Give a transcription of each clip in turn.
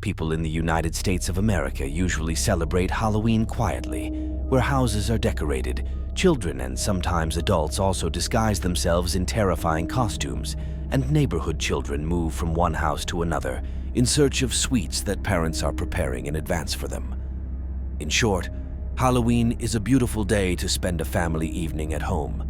People in the United States of America usually celebrate Halloween quietly, where houses are decorated. Children and sometimes adults also disguise themselves in terrifying costumes, and neighborhood children move from one house to another in search of sweets that parents are preparing in advance for them. In short, Halloween is a beautiful day to spend a family evening at home.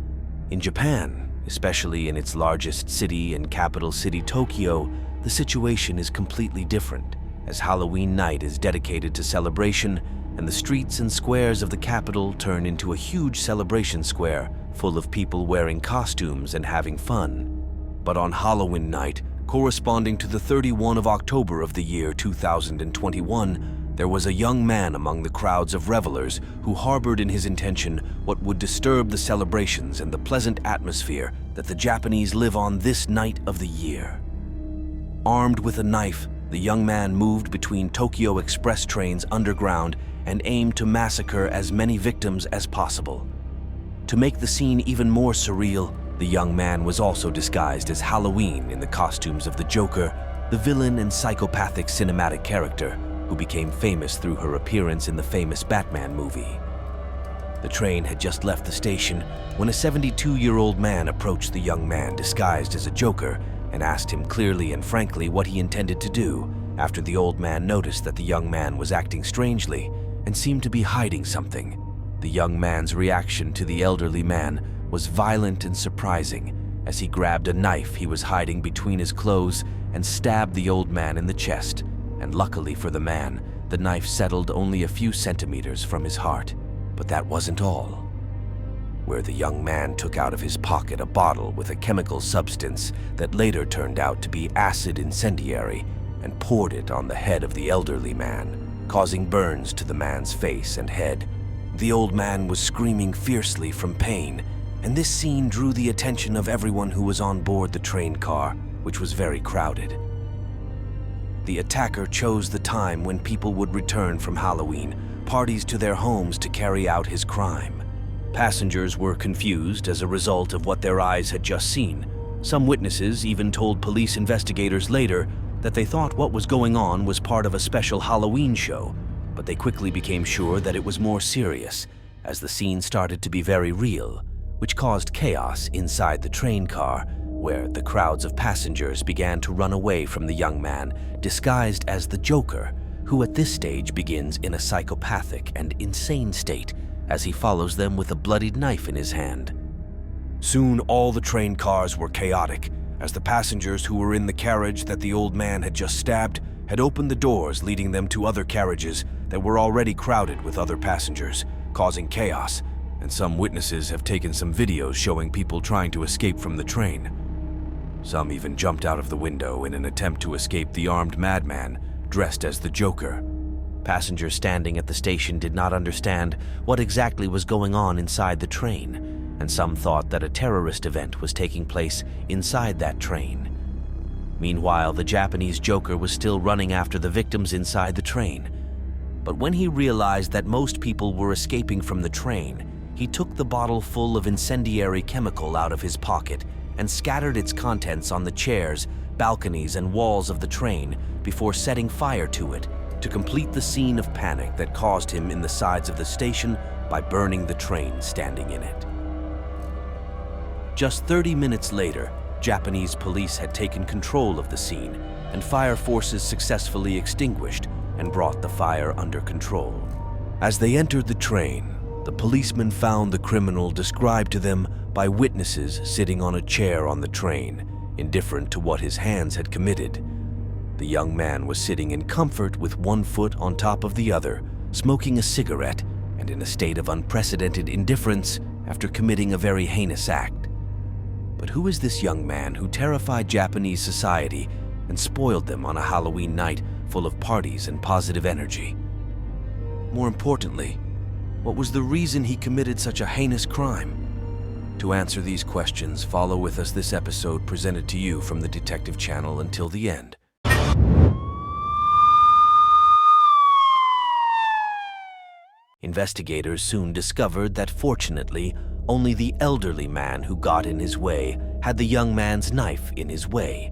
In Japan, especially in its largest city and capital city, Tokyo, the situation is completely different, as Halloween night is dedicated to celebration, and the streets and squares of the capital turn into a huge celebration square full of people wearing costumes and having fun. But on Halloween night, corresponding to the 31 of October of the year 2021, there was a young man among the crowds of revelers who harbored in his intention what would disturb the celebrations and the pleasant atmosphere that the Japanese live on this night of the year. Armed with a knife, the young man moved between Tokyo Express trains underground and aimed to massacre as many victims as possible. To make the scene even more surreal, the young man was also disguised as Halloween in the costumes of the Joker, the villain and psychopathic cinematic character who became famous through her appearance in the famous Batman movie. The train had just left the station when a 72-year-old man approached the young man disguised as a Joker and asked him clearly and frankly what he intended to do after the old man noticed that the young man was acting strangely and seemed to be hiding something. The young man's reaction to the elderly man was violent and surprising as he grabbed a knife he was hiding between his clothes and stabbed the old man in the chest, and luckily for the man, the knife settled only a few centimeters from his heart. But that wasn't all. Where the young man took out of his pocket a bottle with a chemical substance that later turned out to be acid incendiary and poured it on the head of the elderly man, causing burns to the man's face and head. The old man was screaming fiercely from pain, and this scene drew the attention of everyone who was on board the train car, which was very crowded. The attacker chose the time when people would return from Halloween parties to their homes to carry out his crime. Passengers were confused as a result of what their eyes had just seen. Some witnesses even told police investigators later that they thought what was going on was part of a special Halloween show, but they quickly became sure that it was more serious, as the scene started to be very real, which caused chaos inside the train car, where the crowds of passengers began to run away from the young man disguised as the Joker, who at this stage begins in a psychopathic and insane state as he follows them with a bloodied knife in his hand. Soon all the train cars were chaotic, as the passengers who were in the carriage that the old man had just stabbed had opened the doors leading them to other carriages that were already crowded with other passengers, causing chaos, and some witnesses have taken some videos showing people trying to escape from the train. Some even jumped out of the window in an attempt to escape the armed madman dressed as the Joker. Passengers standing at the station did not understand what exactly was going on inside the train, and some thought that a terrorist event was taking place inside that train. Meanwhile, the Japanese Joker was still running after the victims inside the train. But when he realized that most people were escaping from the train, he took the bottle full of incendiary chemical out of his pocket and scattered its contents on the chairs, balconies, and walls of the train before setting fire to it to complete the scene of panic that caused him in the sides of the station by burning the train standing in it. Just 30 minutes later, Japanese police had taken control of the scene, and fire forces successfully extinguished and brought the fire under control. As they entered the train, the policemen found the criminal described to them by witnesses sitting on a chair on the train, indifferent to what his hands had committed. The young man was sitting in comfort with one foot on top of the other, smoking a cigarette, and in a state of unprecedented indifference after committing a very heinous act. But who is this young man who terrified Japanese society and spoiled them on a Halloween night full of parties and positive energy? More importantly, what was the reason he committed such a heinous crime? To answer these questions, follow with us this episode presented to you from the Detective Channel until the end. Investigators soon discovered that fortunately, only the elderly man who got in his way had the young man's knife in his way.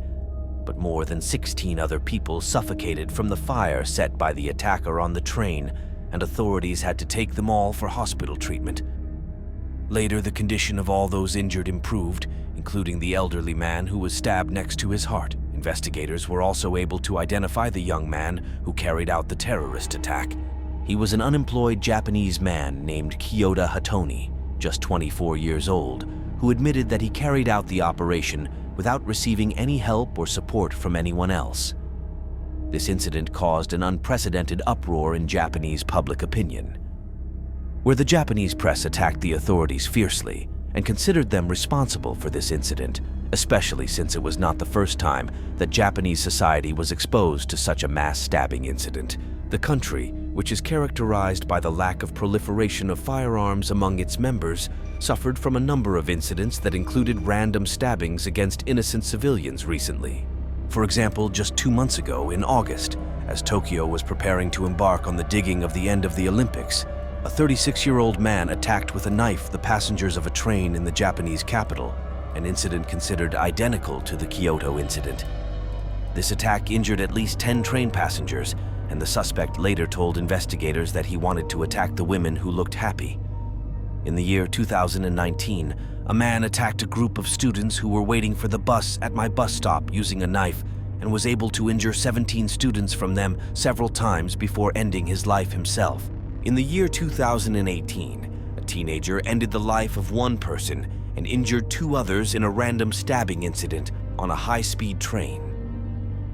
but more than 16 other people suffocated from the fire set by the attacker on the train, and authorities had to take them all for hospital treatment. Later, the condition of all those injured improved, including the elderly man who was stabbed next to his heart. Investigators were also able to identify the young man who carried out the terrorist attack. He was an unemployed Japanese man named Kyoda Hatoni, just 24 years old, who admitted that he carried out the operation without receiving any help or support from anyone else. This incident caused an unprecedented uproar in Japanese public opinion, where the Japanese press attacked the authorities fiercely and considered them responsible for this incident, especially since it was not the first time that Japanese society was exposed to such a mass stabbing incident. The country, which is characterized by the lack of proliferation of firearms among its members, suffered from a number of incidents that included random stabbings against innocent civilians recently. For example, just 2 months ago, in August, as Tokyo was preparing to embark on the digging of the end of the Olympics, a 36-year-old man attacked with a knife the passengers of a train in the Japanese capital, an incident considered identical to the Kyoto incident. This attack injured at least 10 train passengers, and the suspect later told investigators that he wanted to attack the women who looked happy. In the year 2019, a man attacked a group of students who were waiting for the bus at my bus stop using a knife and was able to injure 17 students from them several times before ending his life himself. In the year 2018, a teenager ended the life of one person and injured 2 others in a random stabbing incident on a high-speed train.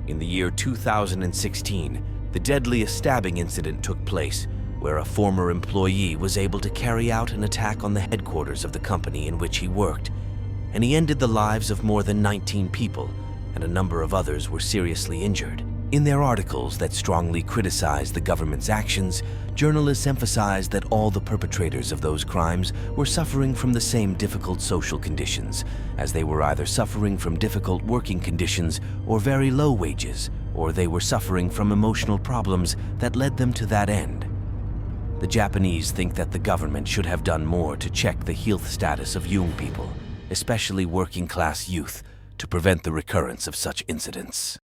In the year 2016, the deadliest stabbing incident took place, where a former employee was able to carry out an attack on the headquarters of the company in which he worked, and he ended the lives of more than 19 people, and a number of others were seriously injured. In their articles that strongly criticized the government's actions, journalists emphasized that all the perpetrators of those crimes were suffering from the same difficult social conditions, as they were either suffering from difficult working conditions or very low wages, or they were suffering from emotional problems that led them to that end. The Japanese think that the government should have done more to check the health status of young people, especially working-class youth, to prevent the recurrence of such incidents.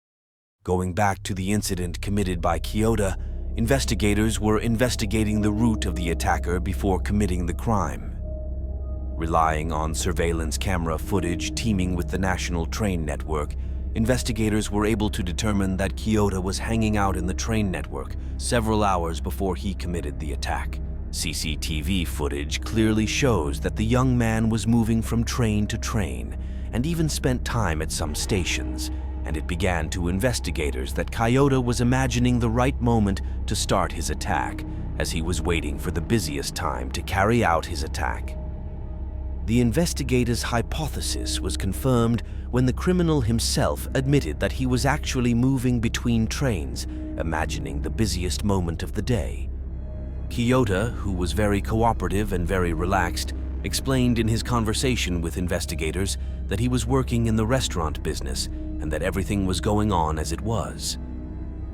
Going back to the incident committed by Kyoda, investigators were investigating the route of the attacker before committing the crime. Relying on surveillance camera footage teeming with the national train network, investigators were able to determine that Kyoda was hanging out in the train network several hours before he committed the attack. CCTV footage clearly shows that the young man was moving from train to train and even spent time at some stations, and it began to investigators that Kyoda was imagining the right moment to start his attack, as he was waiting for the busiest time to carry out his attack. The investigators' hypothesis was confirmed when the criminal himself admitted that he was actually moving between trains, imagining the busiest moment of the day. Kyoda, who was very cooperative and very relaxed, explained in his conversation with investigators that he was working in the restaurant business and that everything was going on as it was.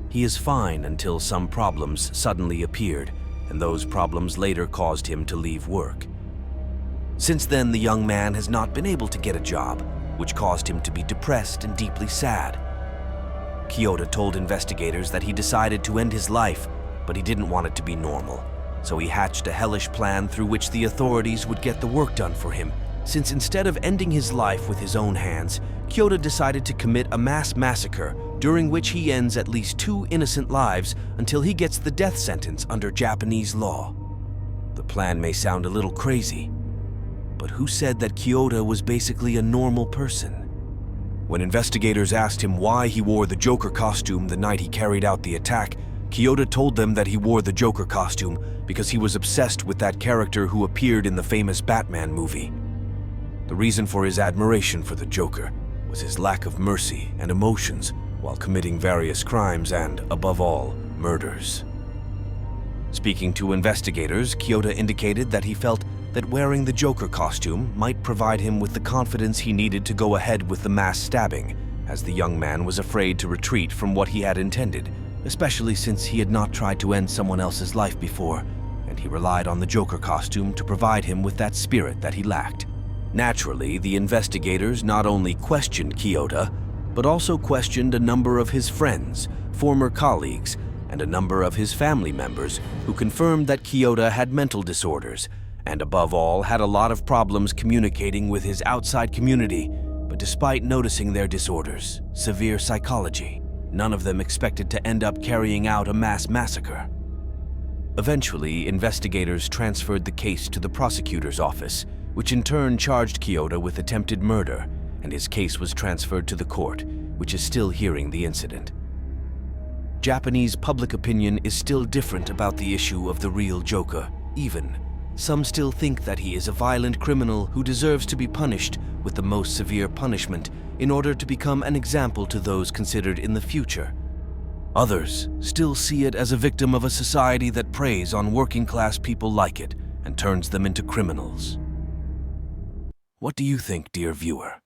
He is fine until some problems suddenly appeared, and those problems later caused him to leave work. Since then, the young man has not been able to get a job, which caused him to be depressed and deeply sad. Kyoda told investigators that he decided to end his life, but he didn't want it to be normal, so he hatched a hellish plan through which the authorities would get the work done for him, since instead of ending his life with his own hands, Kyoda decided to commit a mass massacre during which he ends at least 2 innocent lives until he gets the death sentence under Japanese law. The plan may sound a little crazy, but who said that Kyoda was basically a normal person? When investigators asked him why he wore the Joker costume the night he carried out the attack, Kyoda told them that he wore the Joker costume because he was obsessed with that character who appeared in the famous Batman movie. The reason for his admiration for the Joker was his lack of mercy and emotions while committing various crimes and, above all, murders. Speaking to investigators, Kyoda indicated that he felt that wearing the Joker costume might provide him with the confidence he needed to go ahead with the mass stabbing, as the young man was afraid to retreat from what he had intended, especially since he had not tried to end someone else's life before, and he relied on the Joker costume to provide him with that spirit that he lacked. Naturally, the investigators not only questioned Kyoda, but also questioned a number of his friends, former colleagues, and a number of his family members who confirmed that Kyoto had mental disorders and, above all, had a lot of problems communicating with his outside community. But despite noticing their disorders, severe psychology, none of them expected to end up carrying out a mass massacre. Eventually, investigators transferred the case to the prosecutor's office, which in turn charged Kyoto with attempted murder, and his case was transferred to the court, which is still hearing the incident. Japanese public opinion is still different about the issue of the real Joker. Even some still think that he is a violent criminal who deserves to be punished with the most severe punishment in order to become an example to those considered in the future. Others still see it as a victim of a society that preys on working-class people like it and turns them into criminals. What do you think, dear viewer?